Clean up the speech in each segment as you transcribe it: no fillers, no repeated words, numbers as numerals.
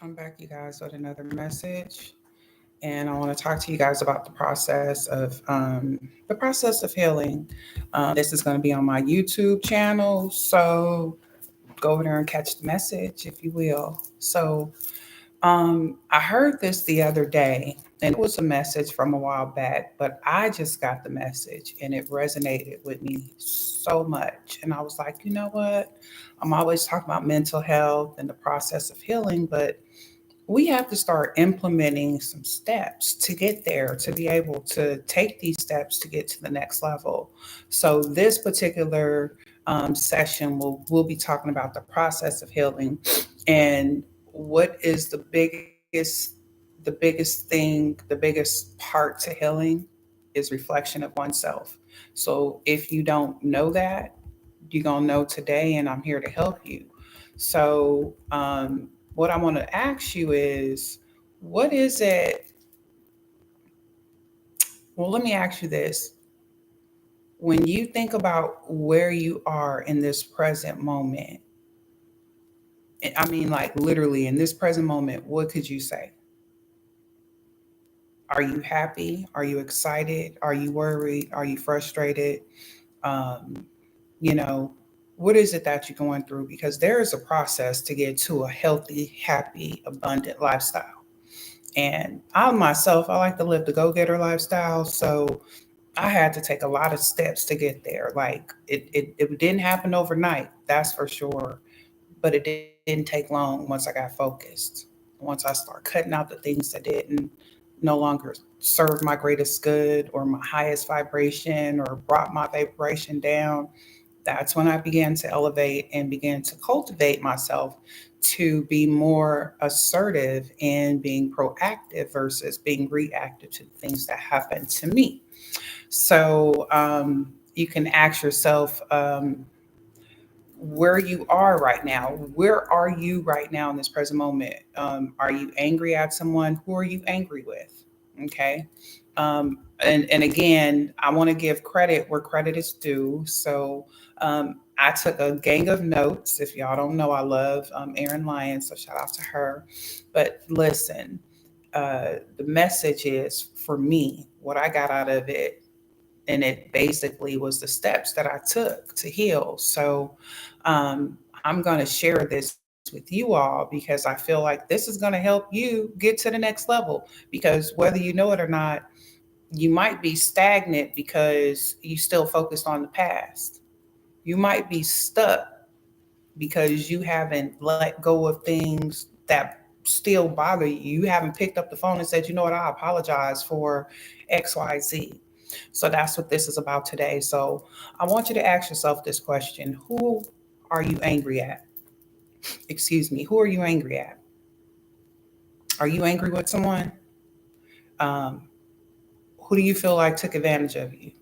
I'm back, you guys, with another message, and I want to talk to you guys about the process of healing. This is going to be on my YouTube channel, so go over there and catch the message, if you will. I heard this the other day, and it was a message from a while back, but I just got the message, and it resonated with me so much. And I was like, you know what? I'm always talking about mental health and the process of healing, but we have to start implementing some steps to get there, to be able to take these steps to get to the next level. So this particular session we'll be talking about the process of healing and what is the biggest part to healing is reflection of oneself. So if you don't know that, you're gonna know today, and I'm here to help you. So what I want to ask you is, what is it? Well, let me ask you this. When you think about where you are in this present moment, I mean, like literally in this present moment, what could you say? Are you happy? Are you excited? Are you worried? Are you frustrated? Um, you know, what is it that you're going through? Because there is a process to get to a healthy, happy, abundant lifestyle. And I myself, I like to live the go getter lifestyle. So I had to take a lot of steps to get there. Like it didn't happen overnight, that's for sure. But it didn't take long once I got focused. Once I started cutting out the things that didn't no longer serve my greatest good or my highest vibration or brought my vibration down, that's when I began to elevate and began to cultivate myself to be more assertive and being proactive versus being reactive to the things that happen to me. So you can ask yourself where you are right now. Where are you right now in this present moment? Are you angry at someone? Who are you angry with? Okay. And again, I want to give credit where credit is due. So I took a gang of notes. If y'all don't know, I love Erin Lyons, so shout out to her. But listen, the message is for me, what I got out of it, and it basically was the steps that I took to heal. So I'm going to share this with you all because I feel like this is going to help you get to the next level. Because whether you know it or not, you might be stagnant because you still focused on the past. You might be stuck because you haven't let go of things that still bother you. You haven't picked up the phone and said, you know what, I apologize for XYZ. So that's what this is about today. So I want you to ask yourself this question: who are you angry at? Excuse me, who are you angry at? Are you angry with someone? Um, who do you feel like took advantage of you?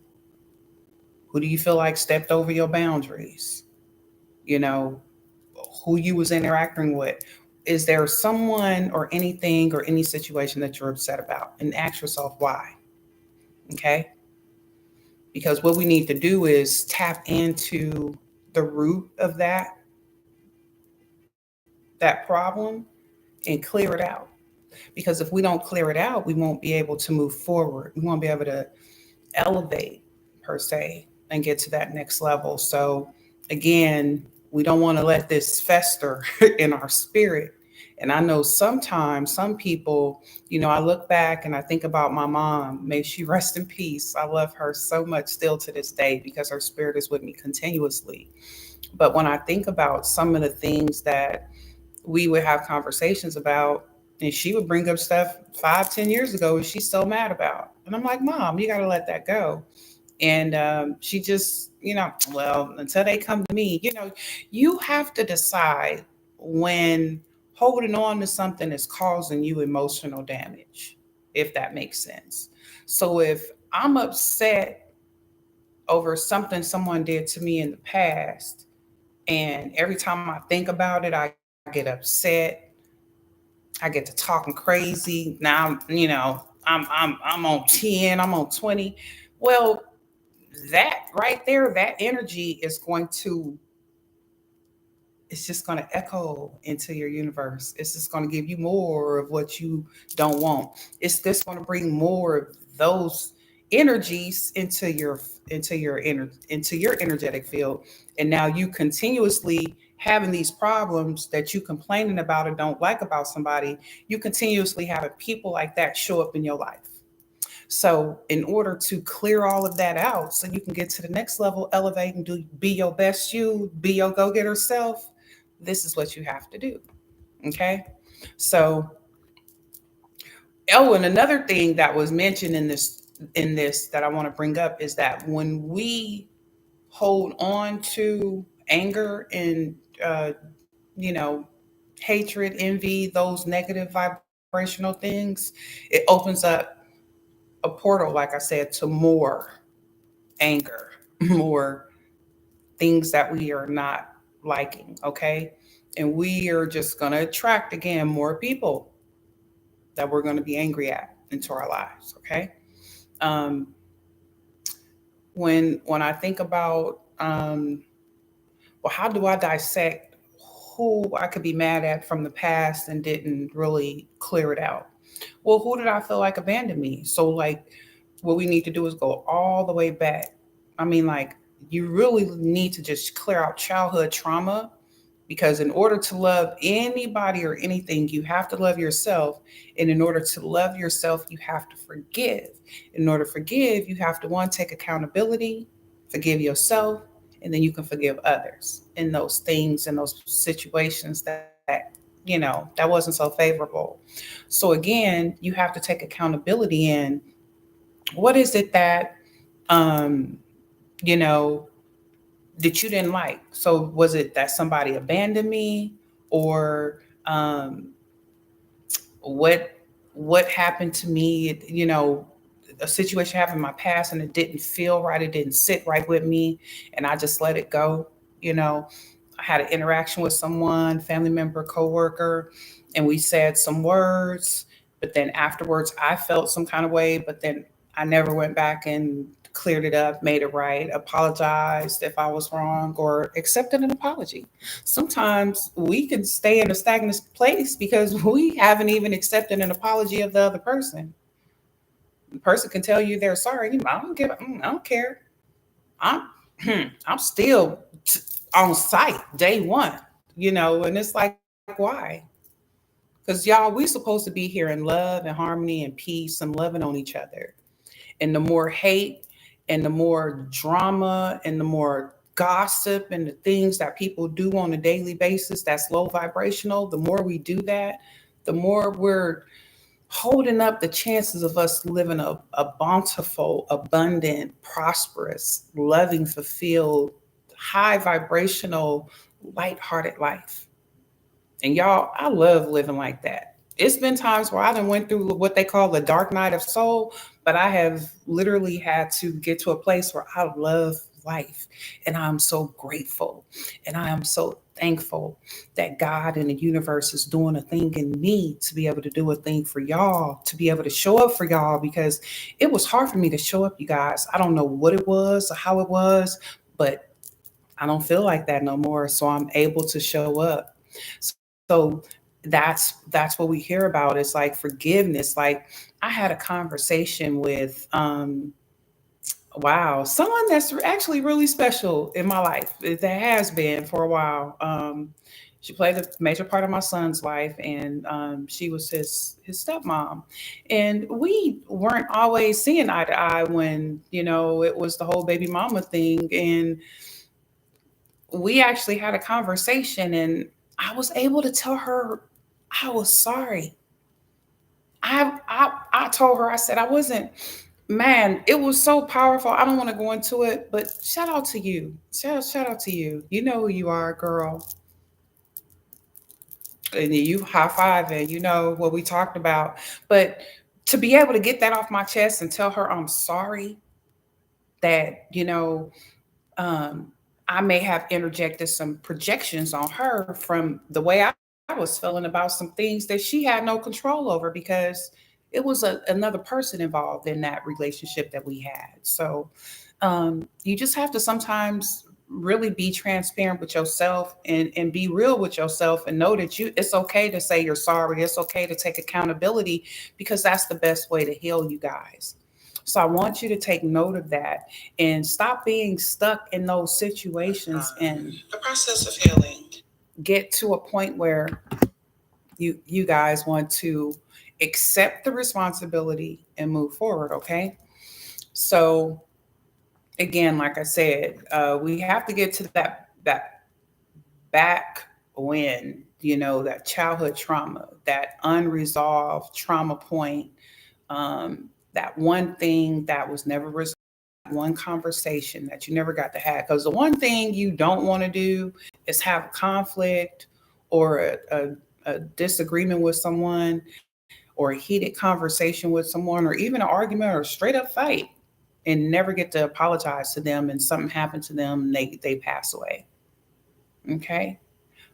Who do you feel like stepped over your boundaries? You know, who you was interacting with. Is there someone or anything or any situation that you're upset about? And ask yourself why. Okay? Because what we need to do is tap into the root of that problem and clear it out. Because if we don't clear it out, we won't be able to move forward. We won't be able to elevate per se and get to that next level. So again, we don't want to let this fester in our spirit. And I know sometimes some people, I look back and I think about my mom. May she rest in peace. I love her so much still to this day because her spirit is with me continuously. But when I think about some of the things that we would have conversations about, and she would bring up stuff 5, 10 years ago and she's so mad about. And I'm like, Mom, you got to let that go. And she just, well, until they come to me, you have to decide when holding on to something is causing you emotional damage, if that makes sense. So if I'm upset over something someone did to me in the past, and every time I think about it, I get upset, I get to talking crazy. Now, I'm on 10, I'm on 20. Well, that right there, that energy is going to it's just going to echo into your universe. It's just going to give you more of what you don't want. It's just going to bring more of those energies into your energetic field. And now you continuously having these problems that you complaining about or don't like about somebody, you continuously having people like that show up in your life. So, in order to clear all of that out, so you can get to the next level, elevate and do be your best you, be your go getter self, this is what you have to do. Okay. So, oh, and another thing that was mentioned in this that I want to bring up is that when we hold on to anger and uh, you know hatred, envy, those negative vibrational things, it opens up a portal, like I said, to more anger, more things that we are not liking, okay? And we are just going to attract again more people that we're going to be angry at into our lives, okay? Um, when I think about well, how do I dissect who I could be mad at from the past and didn't really clear it out? Well, who did I feel like abandoned me? So, like, what we need to do is go all the way back. I mean, like, you really need to just clear out childhood trauma because in order to love anybody or anything, you have to love yourself. And in order to love yourself, you have to forgive. In order to forgive, you have to one, take accountability, forgive yourself, and then you can forgive others in those things and those situations that that wasn't so favorable. So again, you have to take accountability in what is it that um you know that you didn't like. So was it that somebody abandoned me, or um what what happened to me, a situation happened in my past and it didn't feel right, it didn't sit right with me, and I just let it go. you know I had an interaction with someone, family member, coworker, and we said some words, but then afterwards I felt some kind of way, but then I never went back and cleared it up, made it right, apologized if I was wrong, or accepted an apology. Sometimes we can stay in a stagnant place because we haven't even accepted an apology of the other person. The person can tell you they're sorry. I don't care. I'm I'm still on site day one. And it's like, why? Because y'all, we supposed to be here in love and harmony and peace and loving on each other. And the more hate and the more drama and the more gossip and the things that people do on a daily basis that's low vibrational, the more we do that, the more we're holding up the chances of us living a bountiful, abundant, prosperous, loving, fulfilled, high vibrational, light-hearted life. And y'all, I love living like that. It's been times where I done went through what they call the dark night of soul, but I have literally had to get to a place where I love life. And I'm so grateful. And I am so thankful that God and the universe is doing a thing in me to be able to do a thing for y'all, to be able to show up for y'all, because it was hard for me to show up, you guys. I don't know what it was or how it was, but I don't feel like that no more. So I'm able to show up. So that's what we hear about. It's like forgiveness. Like, I had a conversation with wow, someone that's actually really special in my life. That has been for a while. She played a major part of my son's life, and she was his stepmom, and we weren't always seeing eye to eye when it was the whole baby mama thing, and we actually had a conversation, and I was able to tell her I was sorry. I told her, I said I wasn't. Man, it was so powerful. I don't want to go into it, but shout out to you. Shout out to you. You know who you are, girl. And you high five, and you know what we talked about. But to be able to get that off my chest and tell her I'm sorry that, um, I may have interjected some projections on her from the way I was feeling about some things that she had no control over, because it was another person involved in that relationship that we had. So you just have to sometimes really be transparent with yourself and be real with yourself and know that it's okay to say you're sorry. It's okay to take accountability because that's the best way to heal, you guys. So I want you to take note of that and stop being stuck in those situations and the process of healing. Get to a point where you guys want to accept the responsibility and move forward, okay? So again, like I said, we have to get to that back when, that childhood trauma, that unresolved trauma point, um, that one thing that was never resolved, one conversation that you never got to have. Because the one thing you don't want to do is have a conflict or a disagreement with someone or a heated conversation with someone or even an argument or a straight up fight and never get to apologize to them and something happened to them and they pass away. Okay.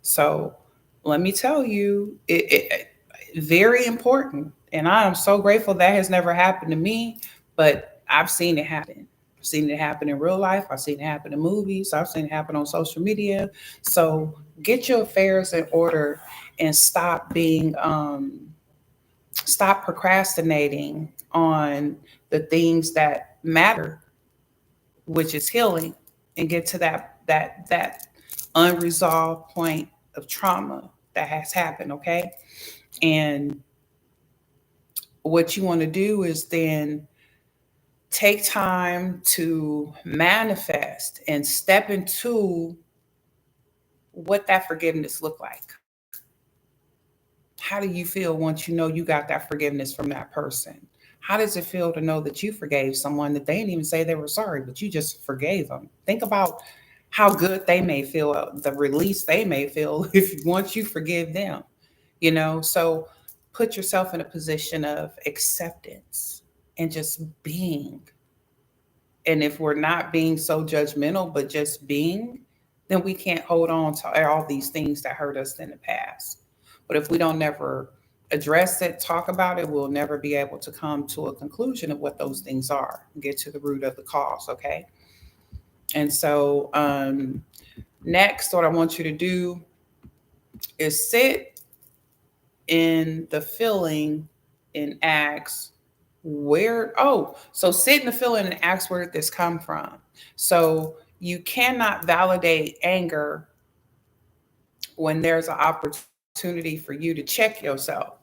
So let me tell you, very important. And I am so grateful that has never happened to me, but I've seen it happen. I've seen it happen in real life. I've seen it happen in movies. I've seen it happen on social media. So get your affairs in order and stop procrastinating on the things that matter, which is healing, and get to that unresolved point of trauma that has happened, okay? And what you want to do is then take time to manifest and step into what that forgiveness look like. How do you feel once you know you got that forgiveness from that person? How does it feel to know that you forgave someone that they didn't even say they were sorry, but you just forgave them? Think about how good they may feel, the release they may feel if once you forgive them, So put yourself in a position of acceptance and just being. And if we're not being so judgmental, but just being, then we can't hold on to all these things that hurt us in the past. But if we don't never address it, talk about it, we'll never be able to come to a conclusion of what those things are, get to the root of the cause, okay? And so, next, what I want you to do is sit in the feeling and ask so sit in the feeling and ask where did this come from. So you cannot validate anger when there's an opportunity for you to check yourself.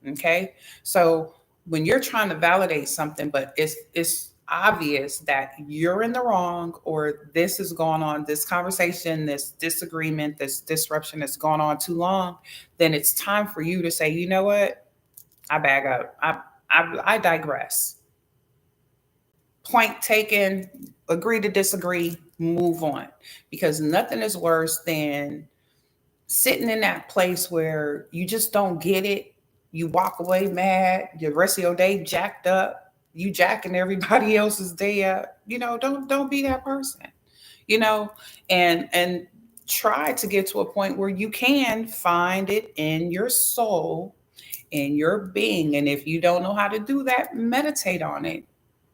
Okay. So when you're trying to validate something, but it's obvious that you're in the wrong or this is going on, this conversation, this disagreement, this disruption has gone on too long, then it's time for you to say, you know what? I bag up. I digress. Point taken, agree to disagree, move on. Because nothing is worse than sitting in that place where you just don't get it. You walk away mad, the rest of your day jacked up, you jacking everybody else's day up. Don't be that person, you know, and try to get to a point where you can find it in your soul, in your being. And if you don't know how to do that, meditate on it.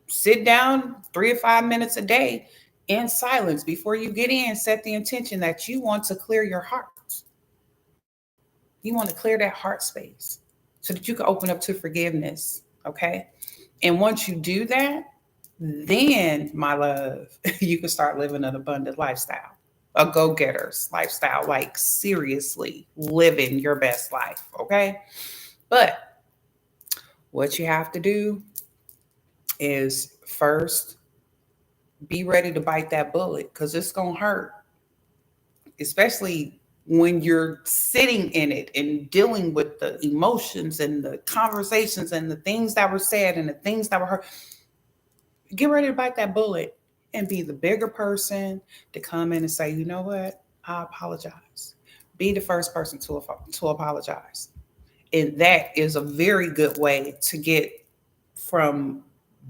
Sit down 3 or 5 minutes a day in silence before you get in. Set the intention that you want to clear your heart. You want to clear that heart space so that you can open up to forgiveness. Okay. And once you do that, then, my love, you can start living an abundant lifestyle, a go getter's lifestyle, like seriously living your best life. Okay. But what you have to do is first be ready to bite that bullet because it's going to hurt, especially when you're sitting in it and dealing with the emotions and the conversations and the things that were said and the things that were heard. Get ready to bite that bullet and be the bigger person to come in and say, you know what? I apologize. Be the first person to apologize. And that is a very good way to get from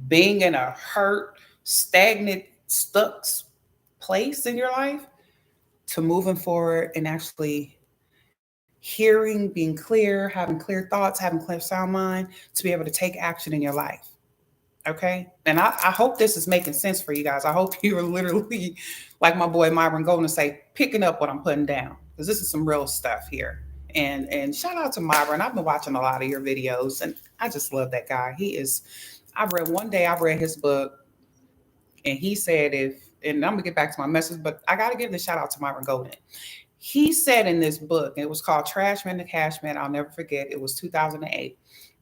being in a hurt, stagnant, stuck place in your life to moving forward and actually hearing, being clear, having clear thoughts, having clear sound mind to be able to take action in your life. Okay. And I hope this is making sense for you guys. I hope you are literally, like my boy Myron Golden say, picking up what I'm putting down. Because this is some real stuff here. And shout out to Myron. I've been watching a lot of your videos and I just love that guy. He is I read his book and he said and I'm gonna get back to my message, but I gotta give the shout out to Myron Golden. He said in this book, and it was called Trash Man to Cash Man, I'll never forget, it was 2008.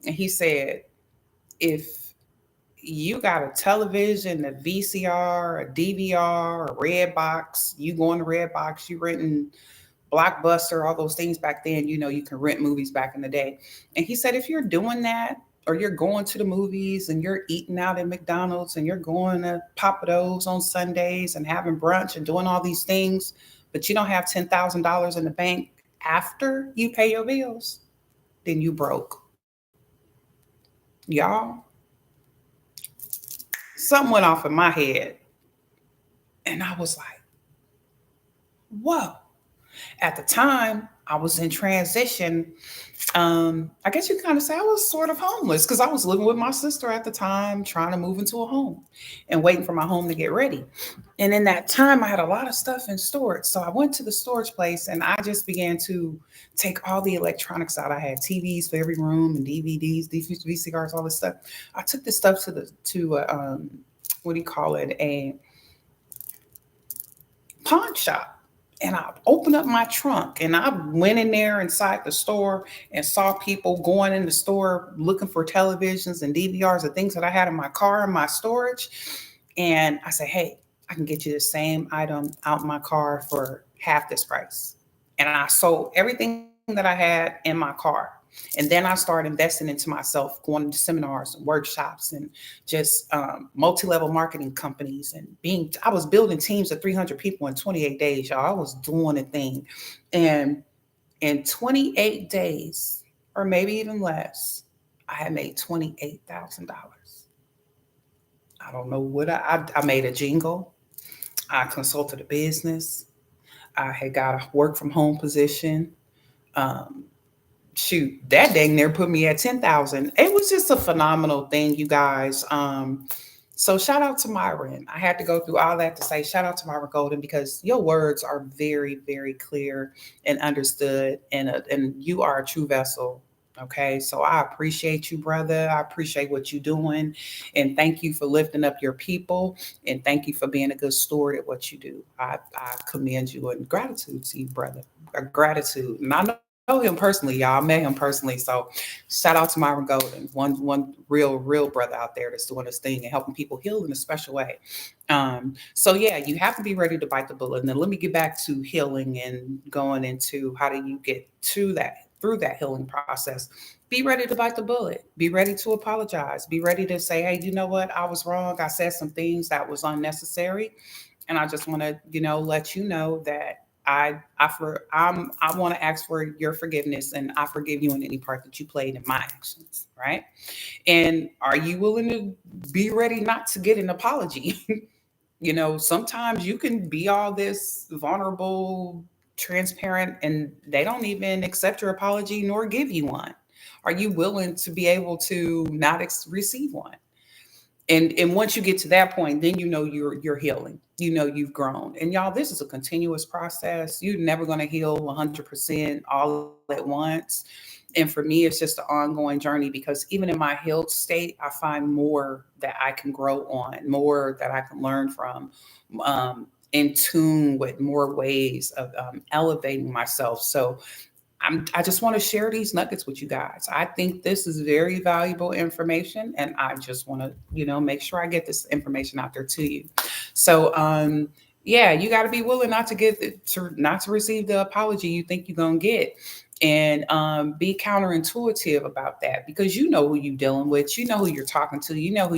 And he said, if you got a television, a VCR, a DVR, a red box, you go in the red box, you renting Blockbuster, all those things back then, you can rent movies back in the day. And he said, if you're doing that, or you're going to the movies and you're eating out at McDonald's and you're going to Papa Do's on Sundays and having brunch and doing all these things, but you don't have $10,000 in the bank after you pay your bills, then you broke. Y'all, something went off in my head. And I was like, whoa. At the time, I was in transition. I guess you can kind of say I was sort of homeless because I was living with my sister at the time, trying to move into a home and waiting for my home to get ready. And in that time, I had a lot of stuff in storage. So I went to the storage place and I just began to take all the electronics out. I had TVs for every room and DVDs, VCRs, all this stuff. I took this stuff to what do you call it? A pawn shop. And I opened up my trunk and I went in there inside the store and saw people going in the store looking for televisions and DVRs and things that I had in my car in my storage. And I said, hey, I can get you the same item out in my car for half this price. And I sold everything that I had in my car. And then I started investing into myself, going to seminars and workshops and just multi-level marketing companies and I was building teams of 300 people in 28 days, y'all. I was doing a thing. And in 28 days, or maybe even less, I had made $28,000. I don't know what I made a jingle. I consulted a business. I had got a work from home position. Um, Shoot, that dang near put me at 10,000. It was just a phenomenal thing, you guys. So shout out to Myron. I had to go through all that to say shout out to Myron Golden because your words are very, very clear and understood, and you are a true vessel. Okay, so I appreciate you, brother. I appreciate what you're doing, and thank you for lifting up your people, and thank you for being a good steward at what you do. I commend you and gratitude to you, brother. Gratitude, and I know him personally, y'all. I met him personally, so shout out to Myron Golden, one real brother out there that's doing this thing and helping people heal in a special way. So yeah, you have to be ready to bite the bullet. And then let me get back to healing and going into how do you get to that through that healing process. Be ready to bite the bullet. Be ready to apologize. Be ready to say, hey, you know what? I was wrong. I said some things that was unnecessary. And I just want to, let you know that I want to ask for your forgiveness and I forgive you in any part that you played in my actions, right? And are you willing to be ready not to get an apology? Sometimes you can be all this vulnerable, transparent, and they don't even accept your apology nor give you one. Are you willing to be able to not receive one? And once you get to that point, then you're healing. You've grown. And y'all, this is a continuous process. You're never going to heal 100% all at once. And for me, it's just an ongoing journey because even in my healed state, I find more that I can grow on, more that I can learn from, in tune with more ways of elevating myself. So I just want to share these nuggets with you guys. I think this is very valuable information, and I just want to, make sure I get this information out there to you. So, yeah, you got to be willing not to not to receive the apology you think you're gonna get, and be counterintuitive about that because you know who you're dealing with, you know who you're talking to, you know who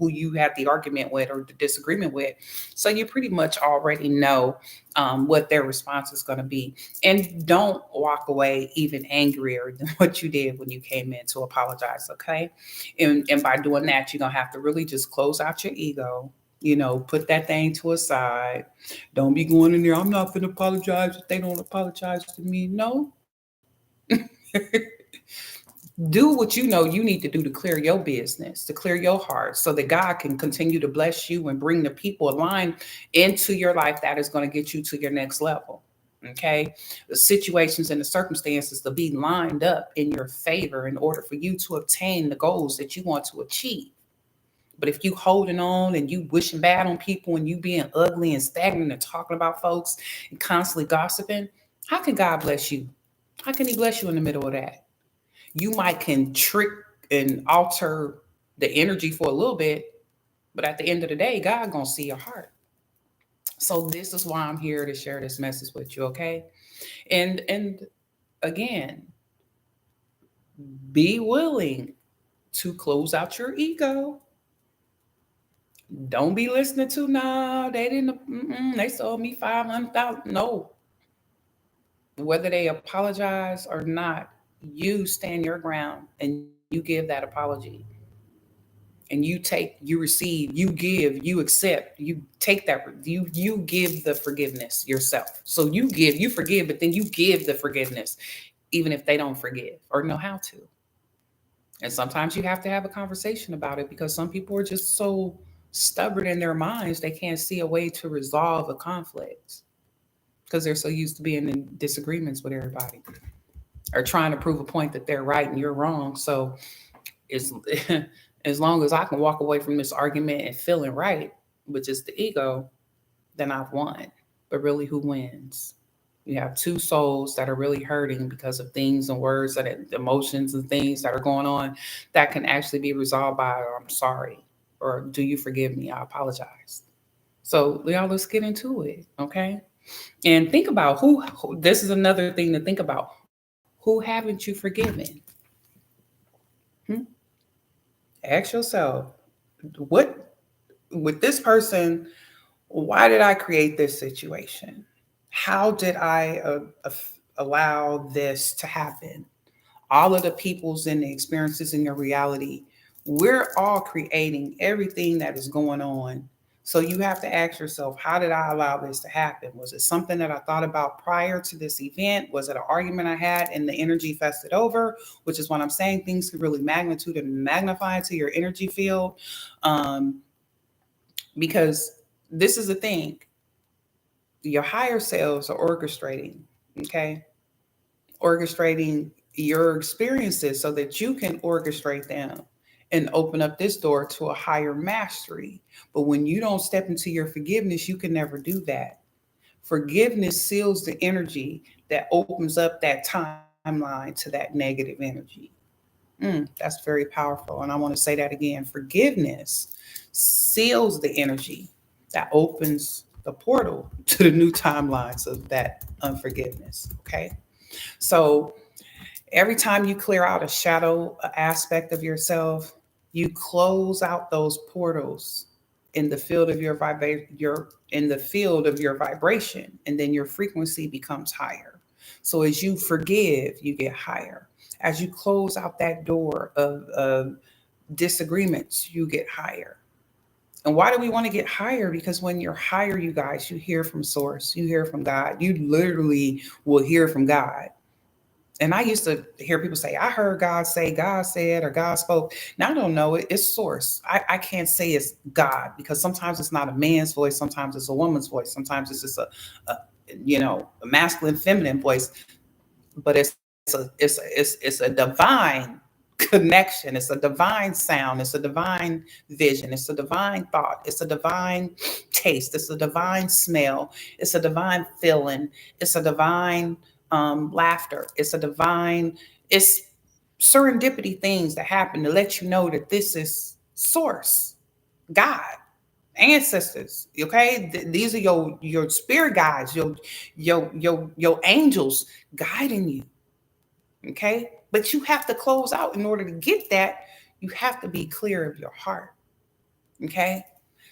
you had the argument with or the disagreement with. So you pretty much already know what their response is going to be. And don't walk away even angrier than what you did when you came in to apologize, okay? And by doing that, you're going to have to really just close out your ego, put that thing to a side. Don't be going in there, I'm not going to apologize if they don't apologize to me. No. Do what you know you need to do to clear your business, to clear your heart, so that God can continue to bless you and bring the people aligned into your life that is going to get you to your next level. Okay. The situations and the circumstances to be lined up in your favor in order for you to obtain the goals that you want to achieve. But if you holding on and you wishing bad on people and you being ugly and stagnant and talking about folks and constantly gossiping, how can God bless you? How can he bless you in the middle of that? You might can trick and alter the energy for a little bit, but at the end of the day, God gonna see your heart. So this is why I'm here to share this message with you, okay? And again, be willing to close out your ego. Don't be listening to, nah, they didn't, they sold me 500,000. No, whether they apologize or not, you stand your ground and you give that apology. And you take, you receive, you give, you accept, you take that, you give the forgiveness yourself. So you give, you forgive, but then you give the forgiveness, even if they don't forgive or know how to. And sometimes you have to have a conversation about it, because some people are just so stubborn in their minds they can't see a way to resolve a conflict, because they're so used to being in disagreements with everybody or trying to prove a point that they're right and you're wrong. So it's as long as I can walk away from this argument and feeling right, which is the ego, then I've won. But really, who wins? You have two souls that are really hurting because of things and words that emotions and things that are going on that can actually be resolved by, or I'm sorry, or do you forgive me? I apologize. So y'all, let's get into it, okay? And think about who this is another thing to think about. Who haven't you forgiven? Hmm? Ask yourself, what with this person, why did I create this situation? How did I allow this to happen? All of the peoples and the experiences in your reality, we're all creating everything that is going on. So you have to ask yourself, how did I allow this to happen? Was it something that I thought about prior to this event? Was it an argument I had and the energy fested over? Which is what I'm saying. Things can really magnitude and magnify into your energy field. Um, because this is the thing, your higher selves are orchestrating, okay? Orchestrating your experiences so that you can orchestrate them and open up this door to a higher mastery. But when you don't step into your forgiveness, you can never do that. Forgiveness seals the energy that opens up that timeline to that negative energy. That's very powerful. And I want to say that again. Forgiveness seals the energy that opens the portal to the new timelines of that unforgiveness. Okay. So every time you clear out a shadow aspect of yourself, you close out those portals in the field of your in the field of your vibration, and then your frequency becomes higher. So as you forgive, you get higher. As you close out that door of disagreements, you get higher. And why do we want to get higher? Because when you're higher, you guys, you hear from source, you hear from God. You literally will hear from God. And I used to hear people say, I heard God say, God said, or God spoke. Now I don't know it. It's source. I can't say it's God, because sometimes it's not a man's voice. Sometimes it's a woman's voice. Sometimes it's just a a masculine, feminine voice. But it's a divine connection. It's a divine sound. It's a divine vision. It's a divine thought. It's a divine taste. It's a divine smell. It's a divine feeling. It's a divine laughter. It's a divine, it's serendipity things that happen to let you know that this is source, God, ancestors. Okay, these are your spirit guides, your angels guiding you. Okay, but you have to close out in order to get that. You have to be clear of your heart. Okay.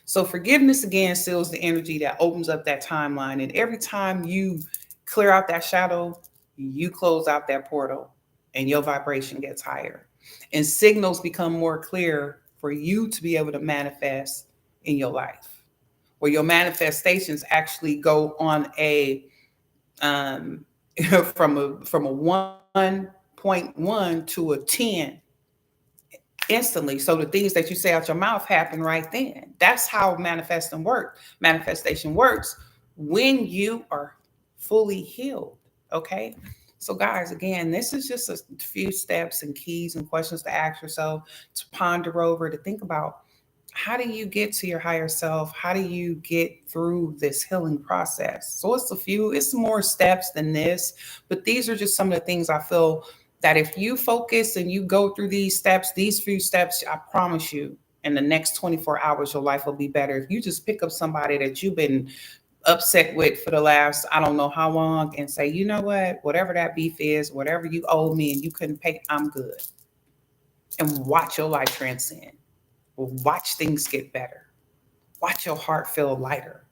So forgiveness again seals the energy that opens up that timeline. And every time you clear out that shadow, you close out that portal and your vibration gets higher. And signals become more clear for you to be able to manifest in your life, where your manifestations actually go on a um from a 1 point one to a 10 instantly. So the things that you say out your mouth happen right then. That's how manifestation works when you are fully healed. Okay. So guys, again, this is just a few steps and keys and questions to ask yourself, to ponder over, to think about. How do you get to your higher self? How do you get through this healing process? So it's more steps than this, but these are just some of the things I feel that if you focus and you go through these few steps, I promise you, in the next 24 hours, your life will be better. If you just pick up somebody that you've been upset with for the last, I don't know how long, and say, you know what, whatever that beef is, whatever you owe me and you couldn't pay, I'm good. And watch your life transcend. Watch things get better. Watch your heart feel lighter.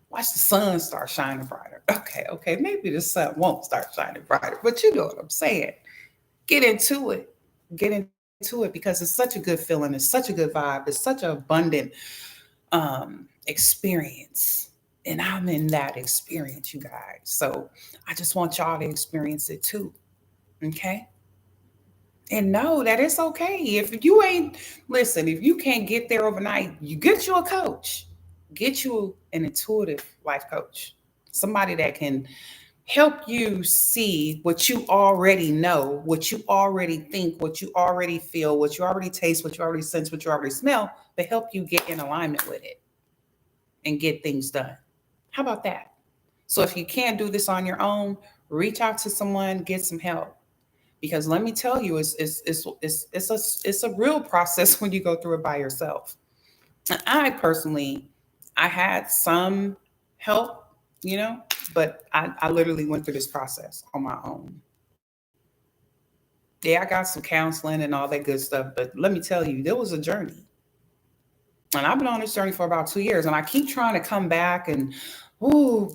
Watch the sun start shining brighter. Okay, maybe the sun won't start shining brighter, but you know what I'm saying. Get into it. Get into it because it's such a good feeling. It's such a good vibe. It's such an abundant experience. And I'm in that experience, you guys. So I just want y'all to experience it too. Okay. And know that it's okay. If you ain't, listen, if you can't get there overnight, you get you a coach. Get you an intuitive life coach. Somebody that can help you see what you already know, what you already think, what you already feel, what you already taste, what you already sense, what you already smell, but help you get in alignment with it and get things done. How about that? So if you can't do this on your own, reach out to someone, get some help. Because let me tell you, it's a real process when you go through it by yourself. And I had some help, you know, but I literally went through this process on my own. Yeah, I got some counseling and all that good stuff, but let me tell you, there was a journey. And I've been on this journey for about 2 years, and I keep trying to come back and,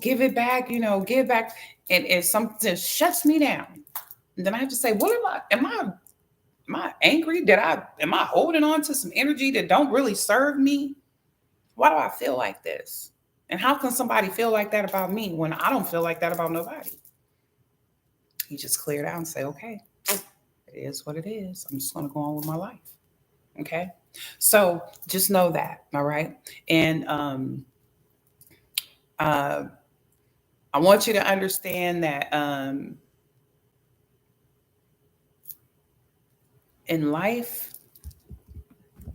give it back, give back. And something shuts me down. And then I have to say, what am I angry? Am I holding on to some energy that don't really serve me? Why do I feel like this? And how can somebody feel like that about me when I don't feel like that about nobody? You just clear it out and say, okay, it is what it is. I'm just going to go on with my life. Okay. So just know that. All right. And uh, I want you to understand that in life,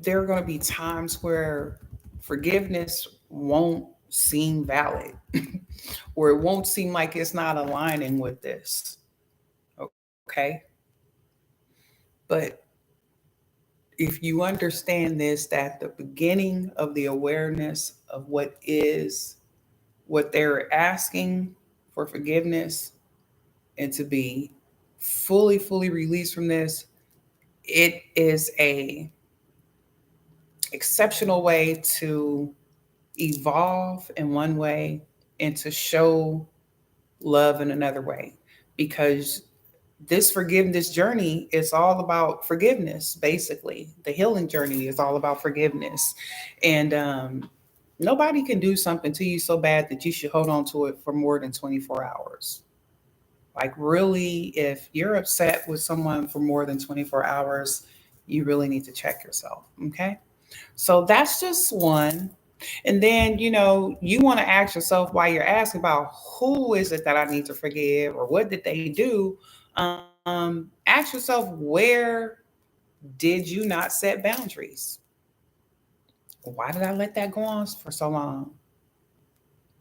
there are going to be times where forgiveness won't seem valid, or it won't seem like it's not aligning with this. Okay. But if you understand this, that the beginning of the awareness of what they're asking for forgiveness and to be fully released from this, it is a exceptional way to evolve in one way and to show love in another way, because this forgiveness journey is all about forgiveness. Basically, the healing journey is all about forgiveness. And nobody can do something to you so bad that you should hold on to it for more than 24 hours. Like, really, if you're upset with someone for more than 24 hours, you really need to check yourself. Okay. So that's just one. And then, you want to ask yourself, while you're asking about who is it that I need to forgive or what did they do, ask yourself, where did you not set boundaries? Why did I let that go on for so long?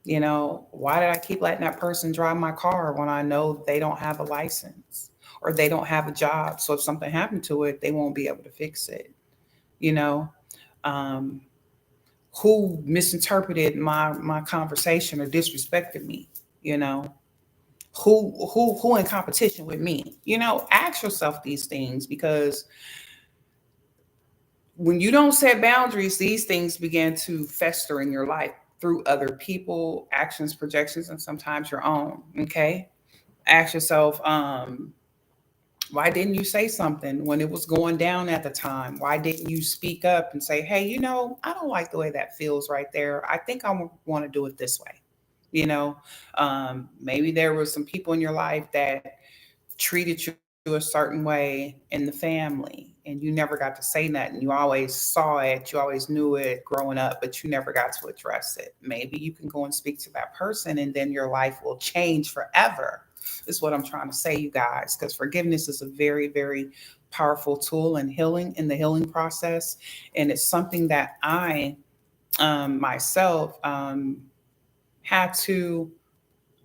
Why did I keep letting that person drive my car when I know they don't have a license or they don't have a job? So if something happened to it, they won't be able to fix it. You know, um, who misinterpreted my conversation or disrespected me? You know, who in competition with me? Ask yourself these things, because when you don't set boundaries, these things begin to fester in your life through other people, actions, projections, and sometimes your own. Okay. Ask yourself, why didn't you say something when it was going down at the time? Why didn't you speak up and say, hey, I don't like the way that feels right there. I think I want to do it this way. Maybe there were some people in your life that treated you a certain way in the family and you never got to say nothing. You always saw it, you always knew it growing up, but you never got to address it. Maybe you can go and speak to that person and then your life will change forever, is what I'm trying to say, you guys, because forgiveness is a very, very powerful tool in healing, in the healing process. And it's something that I myself had to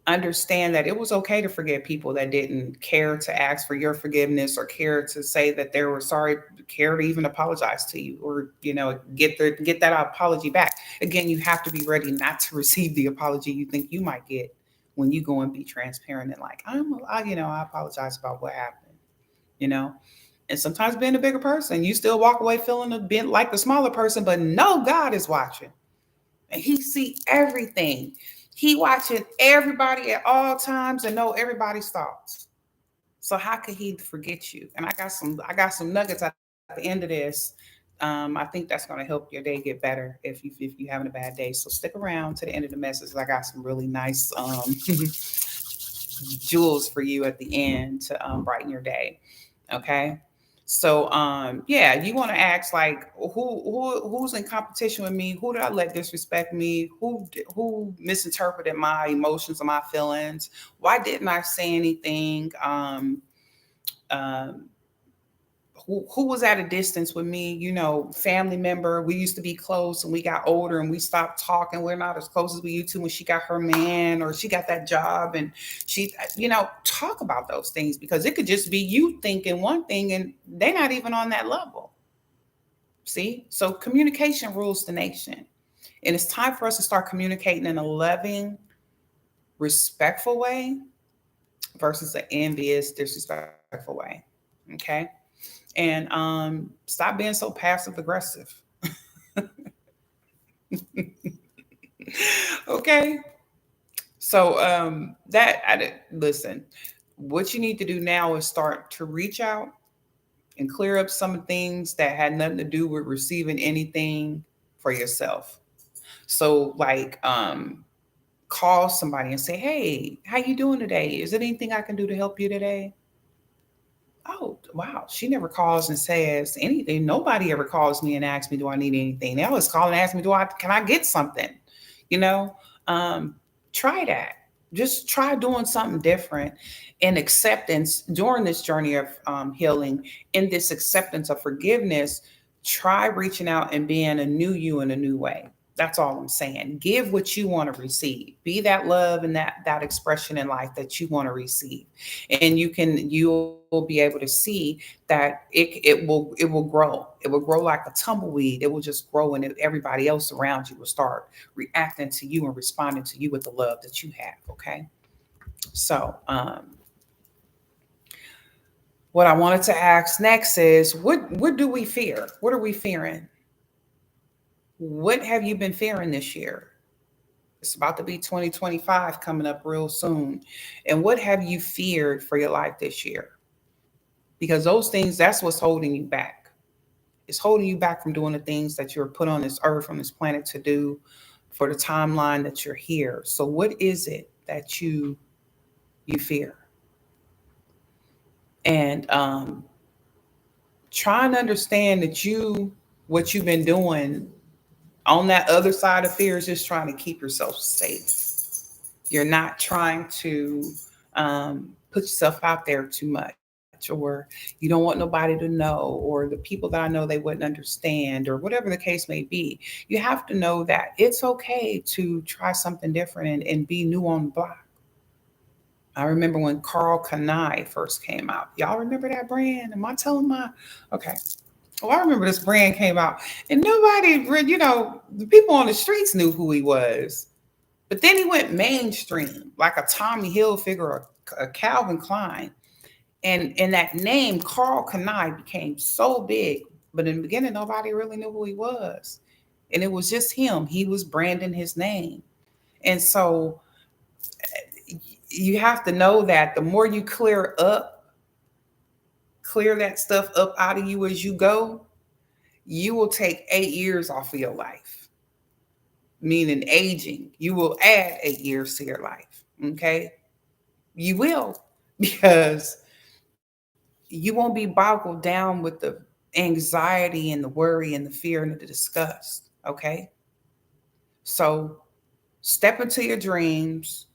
understand that it was okay to forgive people that didn't care to ask for your forgiveness or care to say that they were sorry, care to even apologize to you, or get that apology back. Again, you have to be ready not to receive the apology you think you might get when you go and be transparent and like, I apologize about what happened, you know. And sometimes being a bigger person, you still walk away feeling a bit like the smaller person, but no, God is watching and he see everything. He watching everybody at all times and know everybody's thoughts. So how could he forget you? And I got some nuggets at the end of this. I think that's going to help your day get better if you having a bad day. So stick around to the end of the message. I got some really nice jewels for you at the end to brighten your day. Okay. So yeah, you want to ask like who's in competition with me? Who did I let disrespect me? Who misinterpreted my emotions or my feelings? Why didn't I say anything? Um who was at a distance with me, family member. We used to be close and we got older and we stopped talking. We're not as close as we used to when she got her man or she got that job. And talk about those things, because it could just be you thinking one thing and they're not even on that level. See? So communication rules the nation. And it's time for us to start communicating in a loving, respectful way versus an envious, disrespectful way. Okay. And stop being so passive aggressive. Okay. So listen, what you need to do now is start to reach out and clear up some things that had nothing to do with receiving anything for yourself. So like call somebody and say, hey, how you doing today? Is there anything I can do to help you today? Oh, wow. She never calls and says anything. Nobody ever calls me and asks me, do I need anything? They always call and ask me, can I get something? You know, um, try that. Just try doing something different, and acceptance during this journey of healing, in this acceptance of forgiveness. Try reaching out and being a new you in a new way. That's all I'm saying. Give what you want to receive. Be that love and that expression in life that you want to receive. And you'll be able to see that it will grow. It will grow like a tumbleweed. It will just grow, and everybody else around you will start reacting to you and responding to you with the love that you have. Okay. So what I wanted to ask next is, what do we fear? What are we fearing? What have you been fearing this year? It's about to be 2025 coming up real soon. And what have you feared for your life this year? Because those things, that's what's holding you back. It's holding you back from doing the things that you're put on this earth, on this planet to do, for the timeline that you're here. So what is it that you fear? And try and understand that what you've been doing on that other side of fear is just trying to keep yourself safe. You're not trying to put yourself out there too much, or you don't want nobody to know, or the people that I know, they wouldn't understand, or whatever the case may be. You have to know that it's okay to try something different and be new on the block. I remember when Carl Kanai first came out. Y'all remember that brand? Am I telling my? Okay. Well, I remember this brand came out, and nobody, the people on the streets knew who he was. But then he went mainstream, like a Tommy Hilfiger, a Calvin Klein. And that name, Carl Kanai, became so big. But in the beginning, nobody really knew who he was. And it was just him. He was branding his name. And so you have to know that the more you clear that stuff up out of you as you go, you will take 8 years off of your life. Meaning aging, you will add 8 years to your life. Okay. You will, because You won't be boggled down with the anxiety and the worry and the fear and the disgust. Okay. So step into your dreams.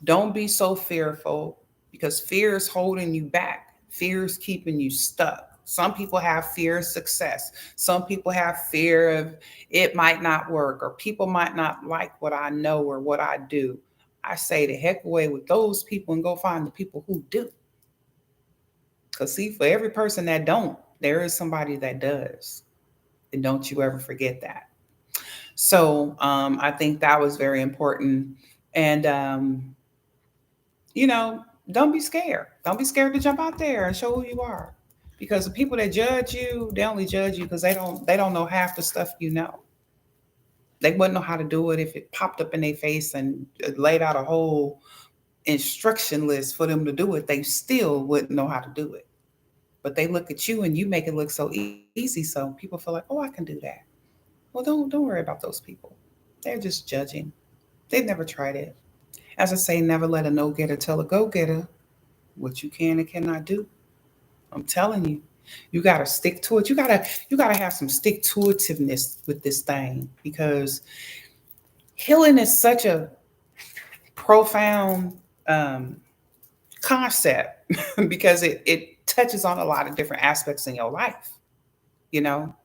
Don't be so fearful because fear is holding you back. Fear is keeping you stuck. Some people have fear of success. Some people have fear of it might not work or people might not like what I know or what I do. I say the heck away with those people and go find the people who do. Because, see, for every person that don't, there is somebody that does. And don't you ever forget that. So I think that was very important. And you know, don't be scared. Don't be scared to jump out there and show who you are. Because the people that judge you, they only judge you because they don't know half the stuff you know. They wouldn't know how to do it if it popped up in their face and laid out a whole instruction list for them to do it. They still wouldn't know how to do it. But they look at you and you make it look so easy, so people feel like, oh, I can do that. Well, don't worry about those people. They're just judging. They've never tried it. As I say, never let a no getter tell a go getter what you can and cannot do. I'm telling you, you gotta stick to it. You gotta have some stick to itiveness with this thing because healing is such a profound um, concept because it touches on a lot of different aspects in your life, you know,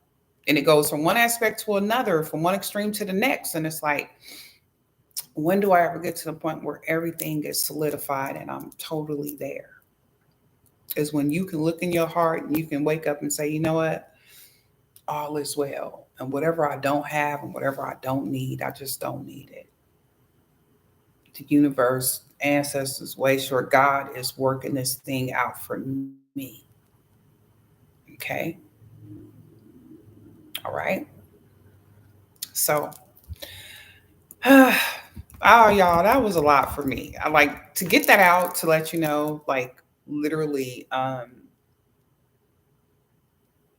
and it goes from one aspect to another, from one extreme to the next, and it's like, when do I ever get to the point where everything gets solidified and I'm totally there? Is when you can look in your heart and you can wake up and say, you know what? All is well. And whatever I don't have and whatever I don't need, I just don't need it. The universe, ancestors, way short, God is working this thing out for me. Okay. All right. So, oh, y'all, that was a lot for me. I like to get that out to let you know, like, literally,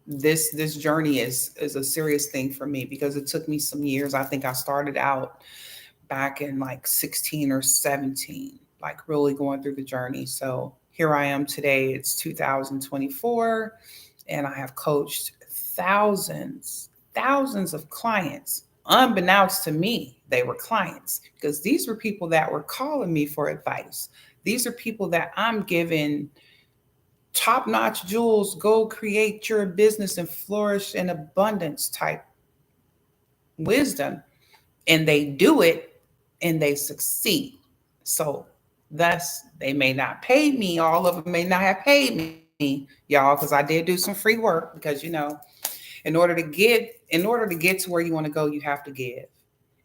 this journey is a serious thing for me because it took me some years. I think I started out back in like 16 or 17, like really going through the journey. So here I am today. It's 2024, and I have coached thousands of clients. Unbeknownst to me, they were clients because these were people that were calling me for advice. These are people that I'm giving top notch jewels, go create your business and flourish in abundance type wisdom. And they do it and they succeed. So, thus, they may not pay me. All of them may not have paid me, y'all, because I did do some free work. Because in order to get to where you want to go, you have to give.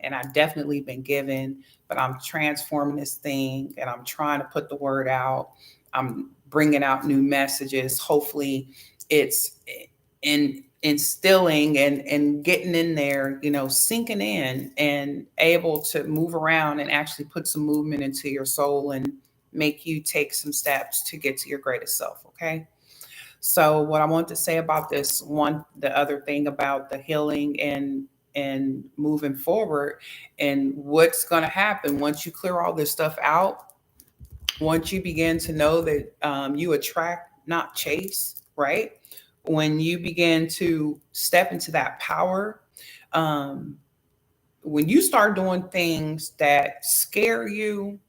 And I've definitely been given, but I'm transforming this thing and I'm trying to put the word out. I'm bringing out new messages. Hopefully, it's in instilling and getting in there, sinking in and able to move around and actually put some movement into your soul and make you take some steps to get to your greatest self. Okay. So what I want to say about this one, the other thing about the healing and moving forward and what's going to happen once you clear all this stuff out, once you begin to know that you attract, not chase, right? When you begin to step into that power, um, when you start doing things that scare you,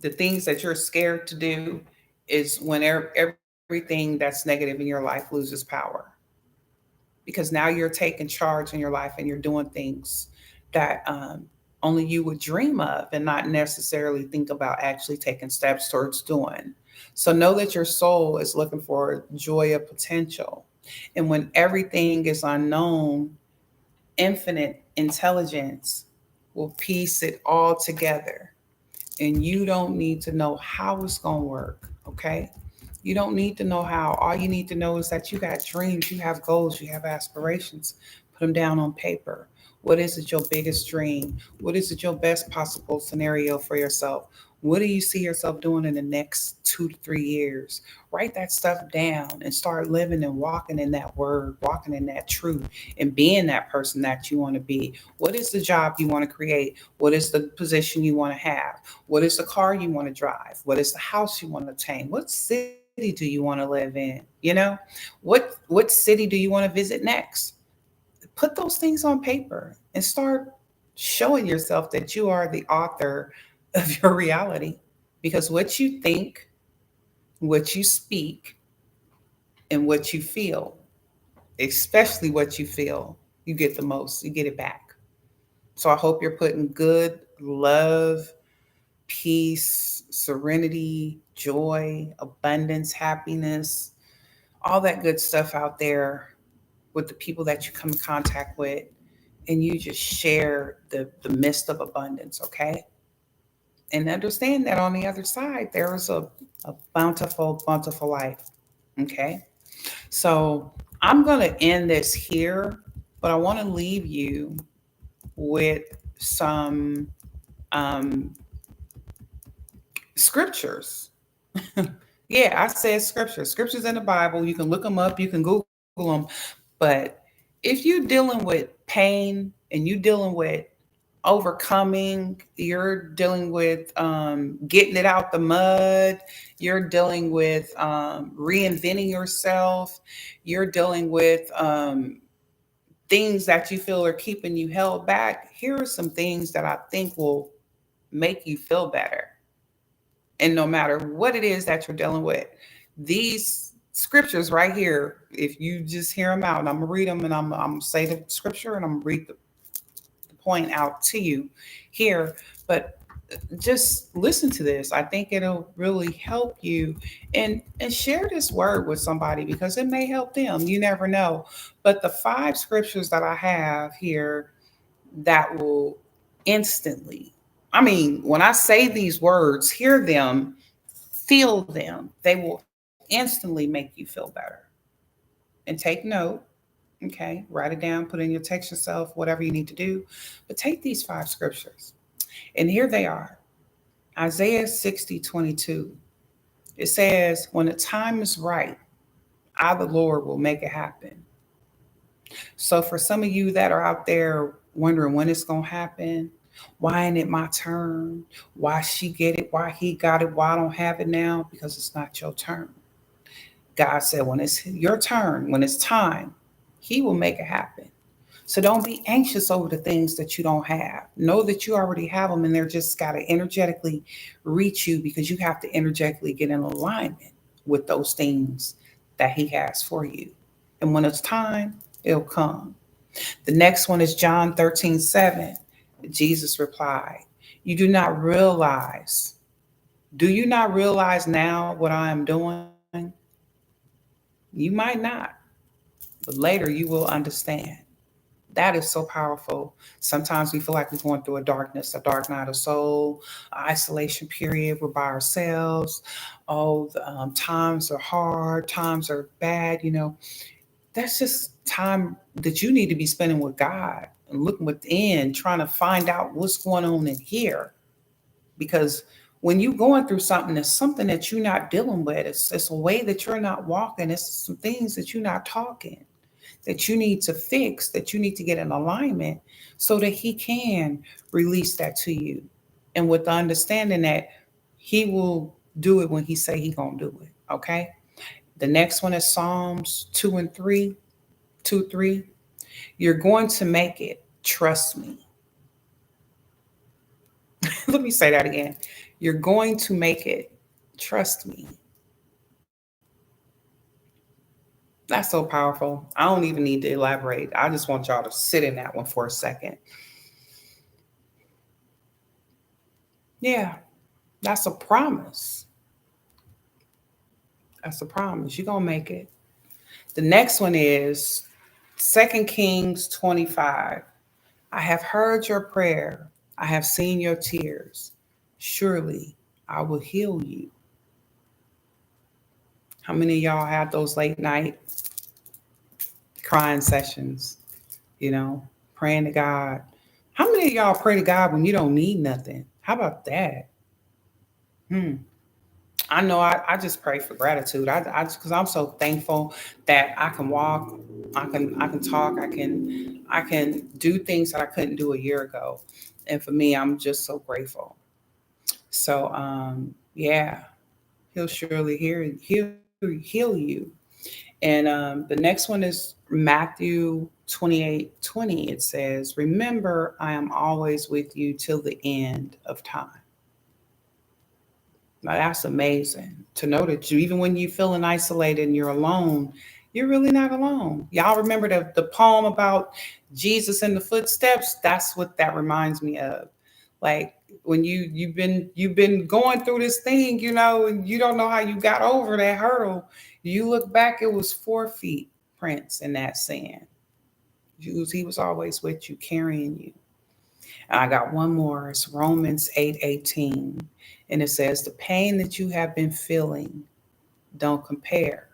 the things that you're scared to do is when everything that's negative in your life loses power because now you're taking charge in your life and you're doing things that only you would dream of and not necessarily think about actually taking steps towards doing. So know that your soul is looking for joy of potential. And when everything is unknown, infinite intelligence will piece it all together. And you don't need to know how it's going to work. Okay. You don't need to know how. All you need to know is that you got dreams, you have goals, you have aspirations. Put them down on paper. What is it your biggest dream? What is it your best possible scenario for yourself? What do you see yourself doing in the next 2 to 3 years? Write that stuff down and start living and walking in that word, walking in that truth, and being that person that you want to be. What is the job you want to create? What is the position you want to have? What is the car you want to drive? What is the house you want to attain? What city city do you want to live in? You know, what city do you want to visit next? Put those things on paper and start showing yourself that you are the author of your reality. Because what you think, what you speak, and what you feel, especially what you feel, you get the most, you get it back. So I hope you're putting good love, peace, serenity, joy, abundance, happiness, all that good stuff out there with the people that you come in contact with, and you just share the mist of abundance, okay? And understand that on the other side, there is a bountiful, bountiful life, okay? So I'm going to end this here, but I want to leave you with some um, scriptures. Yeah, I said scriptures. Scriptures in the Bible. You can look them up, you can Google them. But if you're dealing with pain and you're dealing with overcoming, you're dealing with getting it out the mud, you're dealing with reinventing yourself, you're dealing with things that you feel are keeping you held back, here are some things that I think will make you feel better. And no matter what it is that you're dealing with, these scriptures right here, if you just hear them out, and I'm gonna read them, and I'm gonna say the scripture, and I'm gonna read the point out to you here. But just listen to this. I think it'll really help you, and share this word with somebody because it may help them. You never know. But the five scriptures that I have here that will instantly, I mean, when I say these words, hear them, feel them, they will instantly make you feel better. And take note, okay? Write it down, put it in your text yourself, whatever you need to do. But take these five scriptures, and here they are. Isaiah 60:22. It says, when the time is right, I, the Lord, will make it happen. So for some of you that are out there wondering when it's going to happen, why ain't it my turn? Why she get it? Why he got it? Why I don't have it now? Because it's not your turn. God said, when it's your turn, when it's time, he will make it happen. So don't be anxious over the things that you don't have. Know that you already have them, and they're just got to energetically reach you, because you have to energetically get in alignment with those things that he has for you. And when it's time, it'll come. The next one is John 13:7. Jesus replied, You do not realize, do you not realize now what I am doing? You might not, but later you will understand. That is so powerful. Sometimes we feel like we're going through a darkness, a dark night of soul, isolation period. We're by ourselves. Oh, times are hard, times are bad. That's just time that you need to be spending with God and looking within, trying to find out what's going on in here. Because when you're going through something, it's something that you're not dealing with. It's a way that you're not walking. It's some things that you're not talking, that you need to fix, that you need to get in alignment so that he can release that to you. And with the understanding that he will do it when he say he gonna do it. Okay. The next one is Psalms 2:3. 2:3. You're going to make it. Trust me. Let me say that again. You're going to make it. Trust me. That's so powerful. I don't even need to elaborate. I just want y'all to sit in that one for a second. Yeah, that's a promise. That's a promise. You're going to make it. The next one is 2 Kings 25. I have heard your prayer. I have seen your tears. Surely I will heal you. How many of y'all had those late night crying sessions, you know, praying to God? How many of y'all pray to God when you don't need nothing? How about that? Hmm. I know I just pray for gratitude. Because I'm so thankful that I can walk, I can talk, I can do things that I couldn't do a year ago. And for me, I'm just so grateful. So yeah, he'll surely heal you. heal you. And the next one is Matthew 28:20. It says, "Remember, I am always with you till the end of time." Now that's amazing to know that you, even when you're feeling isolated and you're alone, you're really not alone. Y'all remember the poem about Jesus in the footsteps? That's what that reminds me of. Like when you've been going through this thing, and you don't know how you got over that hurdle. You look back, it was 4 feet prints in that sand. He was always with you, carrying you. And I got one more. It's Romans 8:18. And it says, "The pain that you have been feeling don't compare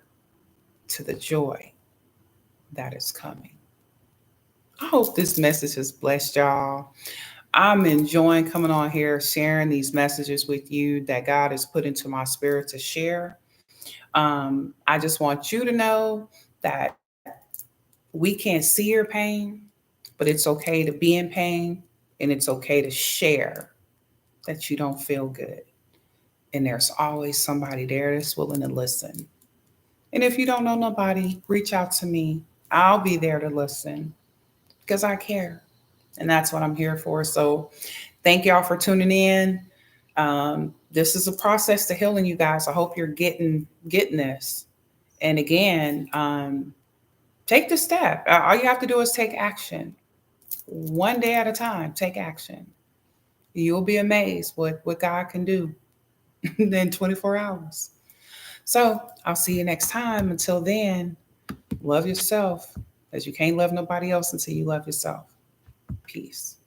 to the joy that is coming." I hope this message has blessed y'all. I'm enjoying coming on here, sharing these messages with you that God has put into my spirit to share. I just want you to know that we can't see your pain, but it's okay to be in pain, and it's okay to share that you don't feel good. And there's always somebody there that's willing to listen. And if you don't know nobody, reach out to me. I'll be there to listen because I care. And that's what I'm here for. So thank y'all for tuning in. This is a process to healing, you guys. I hope you're getting this. And again, take the step. All you have to do is take action. One day at a time, take action. You'll be amazed what God can do in 24 hours. So I'll see you next time. Until then, love yourself, as you can't love nobody else until you love yourself. Peace.